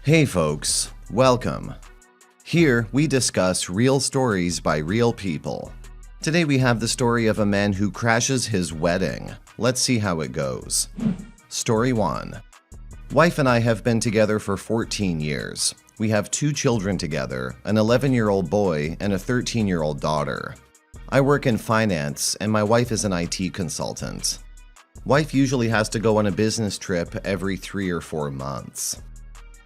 Hey folks, welcome. Here we discuss real stories by real people. Today we have the story of a man who crashes his wedding. Let's see how it goes. Story 1. Wife and I have been together for 14 years. We have 2 children together, an 11-year-old boy and a 13-year-old daughter. I work in finance and my wife is an IT consultant. Wife usually has to go on a business trip every 3 or 4 months.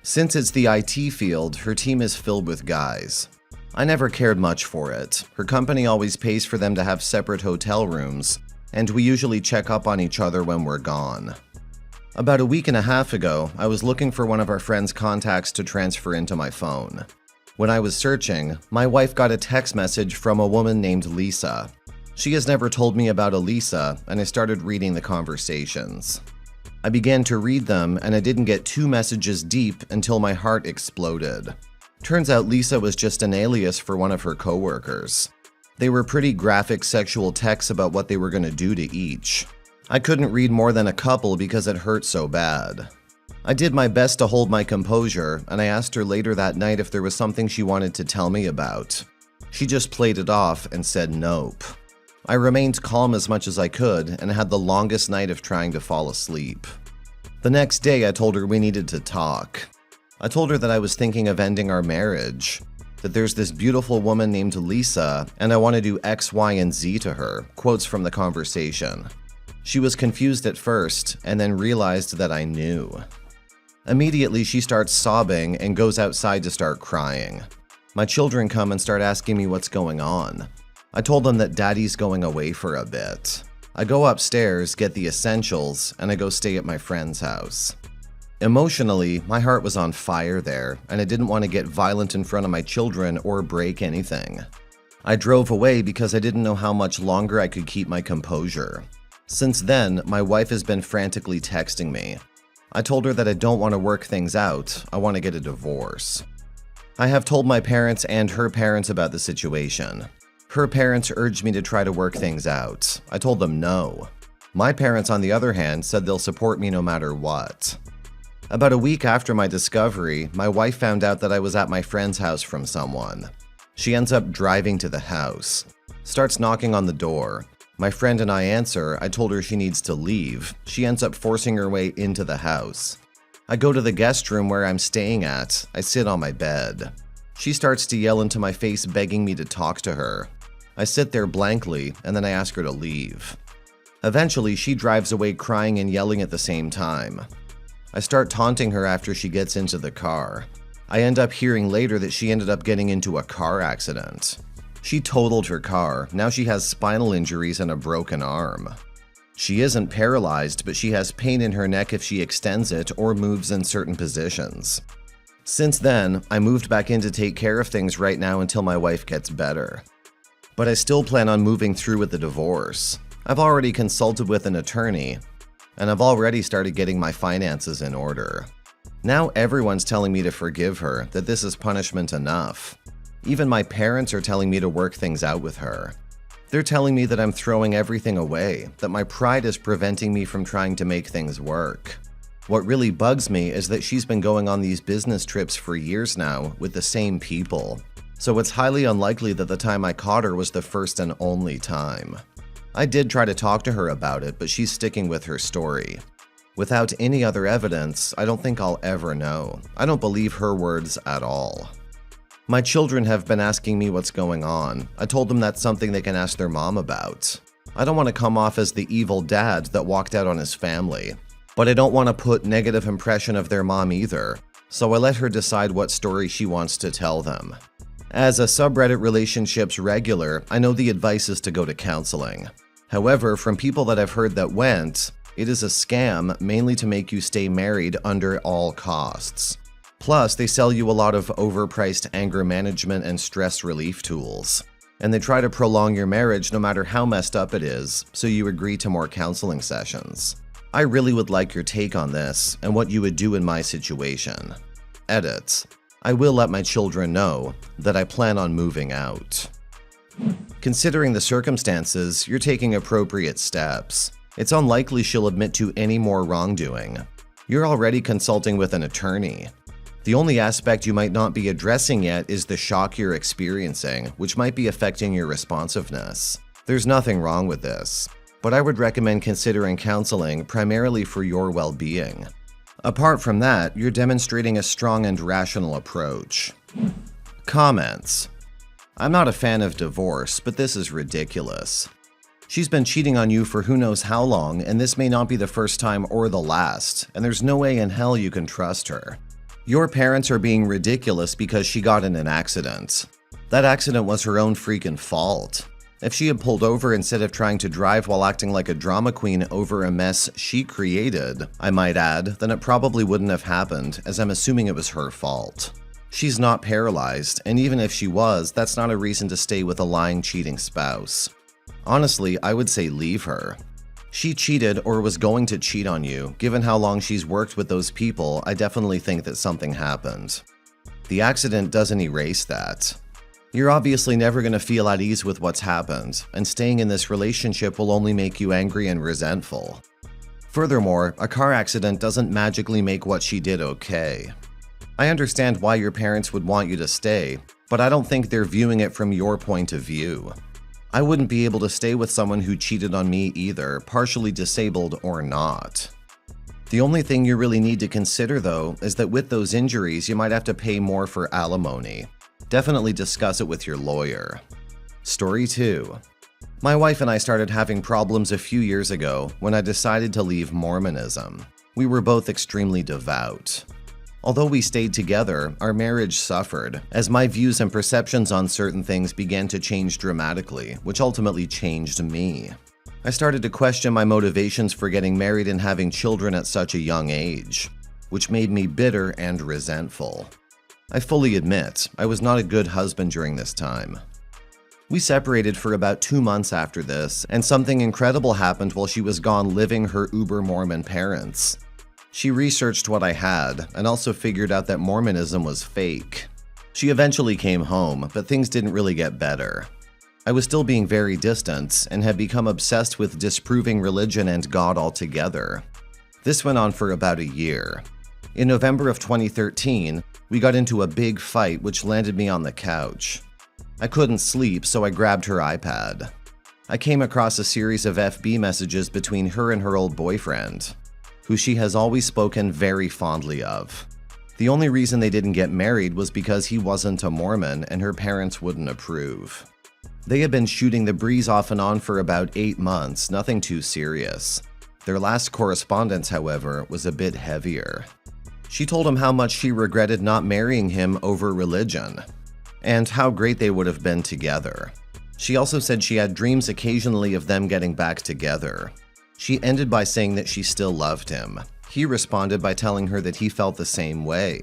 Since it's the IT field, her team is filled with guys. I never cared much for it. Her company always pays for them to have separate hotel rooms, and we usually check up on each other when we're gone. About a week and a half ago, I was looking for one of our friends' contacts to transfer into my phone. When I was searching, my wife got a text message from a woman named Lisa. She has never told me about Elisa, and I started reading the conversations. I began to read them, and I didn't get 2 messages deep until my heart exploded. Turns out Lisa was just an alias for one of her coworkers. They were pretty graphic sexual texts about what they were going to do to each. I couldn't read more than a couple because it hurt so bad. I did my best to hold my composure, and I asked her later that night if there was something she wanted to tell me about. She just played it off and said nope. I remained calm as much as I could and had the longest night of trying to fall asleep. The next day, I told her we needed to talk. I told her that I was thinking of ending our marriage, that there's this beautiful woman named Lisa, and I want to do X, Y, and Z to her, quotes from the conversation. She was confused at first and then realized that I knew. Immediately, she starts sobbing and goes outside to start crying. My children come and start asking me what's going on. I told them that Daddy's going away for a bit. I go upstairs, get the essentials, and I go stay at my friend's house. Emotionally, my heart was on fire there, and I didn't want to get violent in front of my children or break anything. I drove away because I didn't know how much longer I could keep my composure. Since then, my wife has been frantically texting me. I told her that I don't want to work things out, I want to get a divorce. I have told my parents and her parents about the situation. Her parents urged me to try to work things out. I told them no. My parents, on the other hand, said they'll support me no matter what. About a week after my discovery, my wife found out that I was at my friend's house from someone. She ends up driving to the house, starts knocking on the door. My friend and I answer. I told her she needs to leave. She ends up forcing her way into the house. I go to the guest room where I'm staying at. I sit on my bed. She starts to yell into my face, begging me to talk to her. I sit there blankly, and then I ask her to leave. Eventually, she drives away crying and yelling at the same time. I start taunting her after she gets into the car. I end up hearing later that she ended up getting into a car accident. She totaled her car. Now she has spinal injuries and a broken arm. She isn't paralyzed, but she has pain in her neck if she extends it or moves in certain positions. Since then, I moved back in to take care of things right now until my wife gets better. But I still plan on moving through with the divorce. I've already consulted with an attorney, and I've already started getting my finances in order. Now everyone's telling me to forgive her, that this is punishment enough. Even my parents are telling me to work things out with her. They're telling me that I'm throwing everything away, that my pride is preventing me from trying to make things work. What really bugs me is that she's been going on these business trips for years now with the same people. So it's highly unlikely that the time I caught her was the first and only time. I did try to talk to her about it, but she's sticking with her story. Without any other evidence, I don't think I'll ever know. I don't believe her words at all. My children have been asking me what's going on. I told them that's something they can ask their mom about. I don't want to come off as the evil dad that walked out on his family, but I don't want to put negative impression of their mom either, so I let her decide what story she wants to tell them. As a subreddit relationships regular, I know the advice is to go to counseling. However, from people that I've heard that went, it is a scam mainly to make you stay married under all costs. Plus, they sell you a lot of overpriced anger management and stress relief tools. And they try to prolong your marriage no matter how messed up it is, so you agree to more counseling sessions. I really would like your take on this and what you would do in my situation. Edit. I will let my children know that I plan on moving out. Considering the circumstances, you're taking appropriate steps. It's unlikely she'll admit to any more wrongdoing. You're already consulting with an attorney. The only aspect you might not be addressing yet is the shock you're experiencing, which might be affecting your responsiveness. There's nothing wrong with this, but I would recommend considering counseling primarily for your well-being. Apart from that, you're demonstrating a strong and rational approach. Comments. I'm not a fan of divorce, but this is ridiculous. She's been cheating on you for who knows how long, and this may not be the first time or the last, and there's no way in hell you can trust her. Your parents are being ridiculous because she got in an accident. That accident was her own freaking fault. If she had pulled over instead of trying to drive while acting like a drama queen over a mess she created, I might add, then it probably wouldn't have happened, as I'm assuming it was her fault. She's not paralyzed, and even if she was, that's not a reason to stay with a lying, cheating spouse. Honestly, I would say leave her. She cheated or was going to cheat on you. Given how long she's worked with those people, I definitely think that something happened. The accident doesn't erase that. You're obviously never going to feel at ease with what's happened, and staying in this relationship will only make you angry and resentful. Furthermore, a car accident doesn't magically make what she did okay. I understand why your parents would want you to stay, but I don't think they're viewing it from your point of view. I wouldn't be able to stay with someone who cheated on me either, partially disabled or not. The only thing you really need to consider, though, is that with those injuries, you might have to pay more for alimony. Definitely discuss it with your lawyer. Story 2. My wife and I started having problems a few years ago when I decided to leave Mormonism. We were both extremely devout. Although we stayed together, our marriage suffered, as my views and perceptions on certain things began to change dramatically, which ultimately changed me. I started to question my motivations for getting married and having children at such a young age, which made me bitter and resentful. I fully admit, I was not a good husband during this time. We separated for about 2 months after this, and something incredible happened while she was gone living her uber-Mormon parents. She researched what I had, and also figured out that Mormonism was fake. She eventually came home, but things didn't really get better. I was still being very distant, and had become obsessed with disproving religion and God altogether. This went on for about a year. In November of 2013, we got into a big fight which landed me on the couch. I couldn't sleep, so I grabbed her iPad. I came across a series of FB messages between her and her old boyfriend, who she has always spoken very fondly of. The only reason they didn't get married was because he wasn't a Mormon and her parents wouldn't approve. They had been shooting the breeze off and on for about 8 months, nothing too serious. Their last correspondence, however, was a bit heavier. She told him how much she regretted not marrying him over religion, and how great they would have been together. She also said she had dreams occasionally of them getting back together. She ended by saying that she still loved him. He responded by telling her that he felt the same way.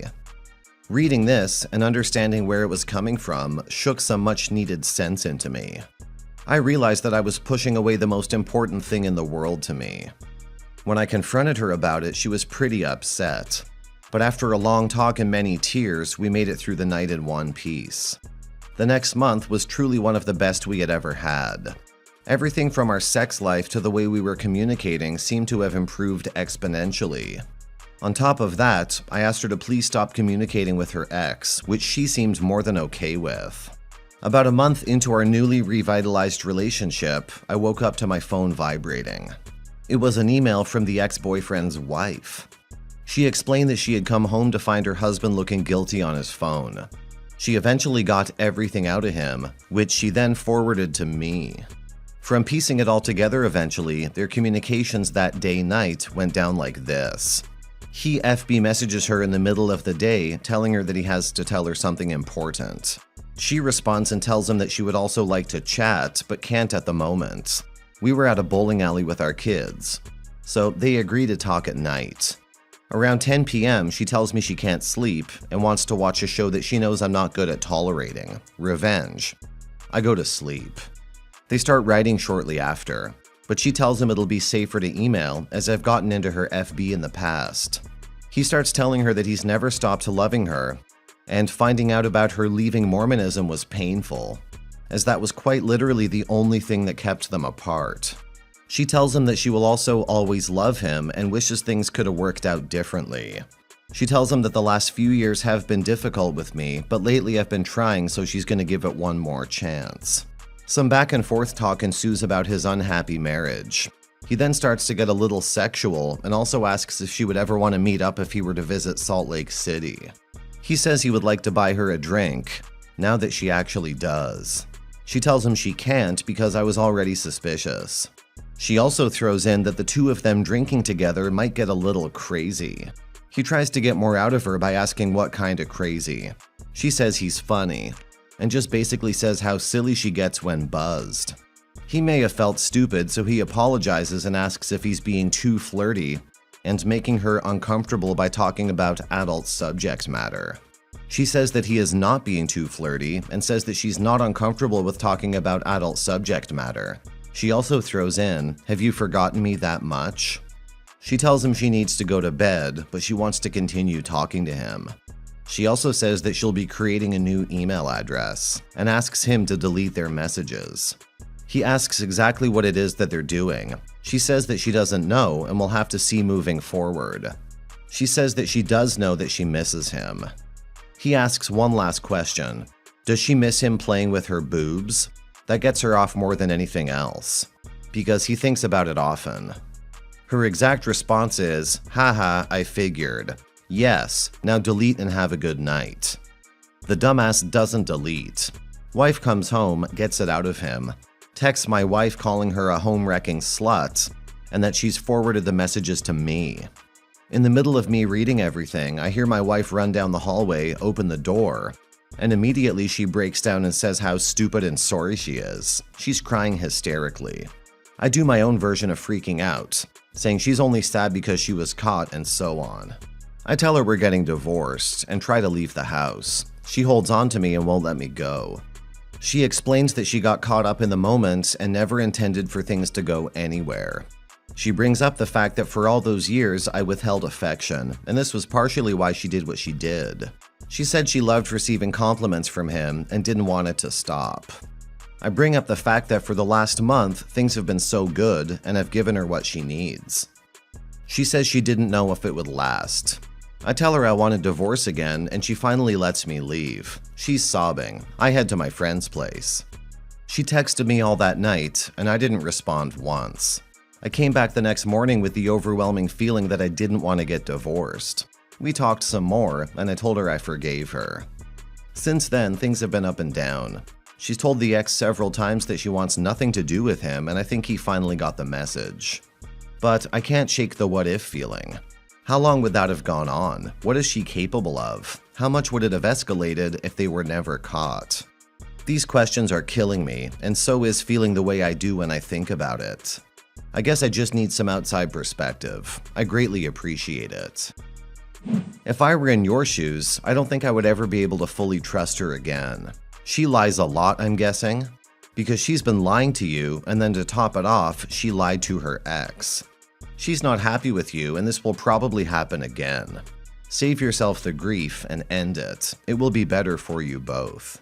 Reading this and understanding where it was coming from shook some much-needed sense into me. I realized that I was pushing away the most important thing in the world to me. When I confronted her about it, she was pretty upset. But after a long talk and many tears, we made it through the night in one piece. The next month was truly one of the best we had ever had. Everything from our sex life to the way we were communicating seemed to have improved exponentially. On top of that, I asked her to please stop communicating with her ex, which she seemed more than okay with. About a month into our newly revitalized relationship, I woke up to my phone vibrating. It was an email from the ex-boyfriend's wife. She explained that she had come home to find her husband looking guilty on his phone. She eventually got everything out of him, which she then forwarded to me. From piecing it all together eventually, their communications that day-night went down like this. He FB messages her in the middle of the day, telling her that he has to tell her something important. She responds and tells him that she would also like to chat, but can't at the moment. We were at a bowling alley with our kids, so they agree to talk at night. Around 10 p.m., she tells me she can't sleep and wants to watch a show that she knows I'm not good at tolerating, Revenge. I go to sleep. They start writing shortly after, but she tells him it'll be safer to email as I've gotten into her FB in the past. He starts telling her that he's never stopped loving her, and finding out about her leaving Mormonism was painful, as that was quite literally the only thing that kept them apart. She tells him that she will also always love him and wishes things could have worked out differently. She tells him that the last few years have been difficult with me, but lately I've been trying, so she's gonna give it one more chance. Some back and forth talk ensues about his unhappy marriage. He then starts to get a little sexual and also asks if she would ever want to meet up if he were to visit Salt Lake City. He says he would like to buy her a drink, now that she actually does. She tells him she can't because I was already suspicious. She also throws in that the two of them drinking together might get a little crazy. He tries to get more out of her by asking what kind of crazy. She says he's funny, and just basically says how silly she gets when buzzed. He may have felt stupid, so he apologizes and asks if he's being too flirty and making her uncomfortable by talking about adult subject matter. She says that he is not being too flirty and says that she's not uncomfortable with talking about adult subject matter. She also throws in, "Have you forgotten me that much?" She tells him she needs to go to bed, but she wants to continue talking to him. She also says that she'll be creating a new email address and asks him to delete their messages. He asks exactly what it is that they're doing. She says that she doesn't know and will have to see moving forward. She says that she does know that she misses him. He asks one last question. Does she miss him playing with her boobs? That gets her off more than anything else, because he thinks about it often. Her exact response is, "Haha, I figured. Yes, now delete and have a good night." The dumbass doesn't delete. Wife comes home, gets it out of him, texts my wife calling her a home-wrecking slut, and that she's forwarded the messages to me. In the middle of me reading everything, I hear my wife run down the hallway, open the door, and immediately she breaks down and says how stupid and sorry she is. She's crying hysterically. I do my own version of freaking out, saying she's only sad because she was caught and so on. I tell her we're getting divorced and try to leave the house. She holds on to me and won't let me go. She explains that she got caught up in the moment and never intended for things to go anywhere. She brings up the fact that for all those years I withheld affection, and this was partially why she did what she did. She said she loved receiving compliments from him and didn't want it to stop. I bring up the fact that for the last month, things have been so good and I've given her what she needs. She says she didn't know if it would last. I tell her I want a divorce again, and she finally lets me leave. She's sobbing. I head to my friend's place. She texted me all that night, and I didn't respond once. I came back the next morning with the overwhelming feeling that I didn't want to get divorced. We talked some more, and I told her I forgave her. Since then, things have been up and down. She's told the ex several times that she wants nothing to do with him, and I think he finally got the message. But I can't shake the what-if feeling. How long would that have gone on? What is she capable of? How much would it have escalated if they were never caught? These questions are killing me, and so is feeling the way I do when I think about it. I guess I just need some outside perspective. I greatly appreciate it. If I were in your shoes, I don't think I would ever be able to fully trust her again. She lies a lot, I'm guessing, because she's been lying to you, and then to top it off, she lied to her ex. She's not happy with you, and this will probably happen again. Save yourself the grief and end it. It will be better for you both.